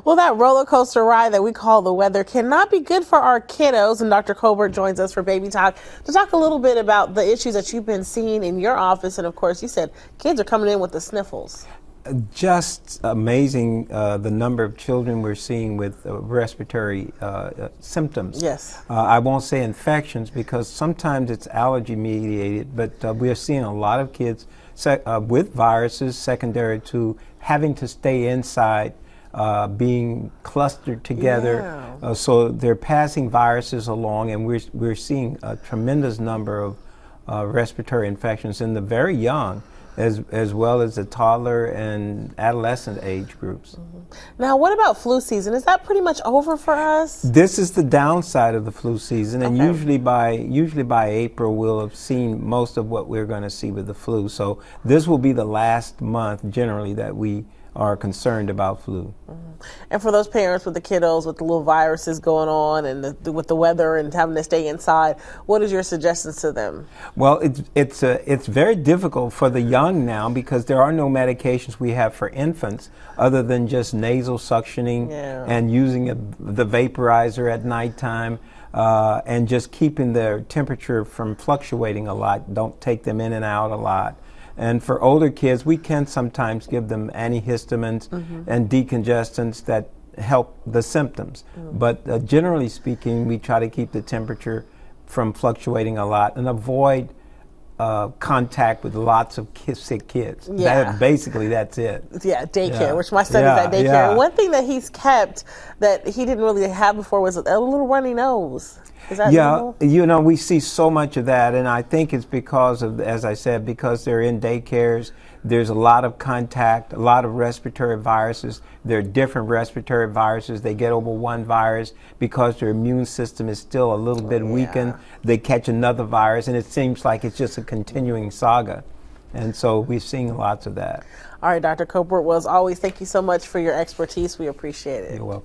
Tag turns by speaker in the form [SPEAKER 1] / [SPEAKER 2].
[SPEAKER 1] Well, that roller coaster ride that we call the weather cannot be good for our kiddos. And Dr. Colbert joins us for Baby Talk to talk a little bit about the issues that you've been seeing in your office. And of course, you said kids are coming in with the sniffles.
[SPEAKER 2] Just amazing the number of children we're seeing with respiratory symptoms.
[SPEAKER 1] Yes.
[SPEAKER 2] I won't say infections because sometimes it's allergy mediated, but we're seeing a lot of kids with viruses secondary to having to stay inside, being clustered together.
[SPEAKER 1] Yeah.
[SPEAKER 2] So they're passing viruses along, and we're seeing a tremendous number of respiratory infections in the very young, as well as the toddler and adolescent age groups.
[SPEAKER 1] Now, what about flu season? Is that pretty much over for us?
[SPEAKER 2] This is the downside of the flu season, and
[SPEAKER 1] Okay.
[SPEAKER 2] usually by April we'll have seen most of what we're going to see with the flu. So this will be the last month generally that we are concerned about flu.
[SPEAKER 1] And for those parents with the kiddos with the little viruses going on and with the weather and having to stay inside, what is your suggestions to them?
[SPEAKER 2] Well, it's very difficult for the young now because there are no medications we have for infants other than just nasal suctioning and using the vaporizer at nighttime and just keeping their temperature from fluctuating a lot. Don't take them in and out a lot. And for older kids, we can sometimes give them antihistamines and decongestants that help the symptoms. But generally speaking, we try to keep the temperature from fluctuating a lot and avoid contact with lots of sick kids.
[SPEAKER 1] Yeah.
[SPEAKER 2] Basically, that's it.
[SPEAKER 1] Yeah, daycare, which my son is at daycare.
[SPEAKER 2] Yeah.
[SPEAKER 1] One thing that he's kept that he didn't really have before was a little runny nose. Is that normal?
[SPEAKER 2] You know, we see so much of that, and I think it's because of, as I said, because they're in daycares, there's a lot of contact, a lot of respiratory viruses. There are different respiratory viruses. They get over one virus because their immune system is still a little bit weakened. They catch another virus, and it seems like it's just a continuing saga. And so we're seeing lots of that.
[SPEAKER 1] All right, Dr. Colbert, well, as always, thank you so much for your expertise. We appreciate it.
[SPEAKER 2] You're welcome.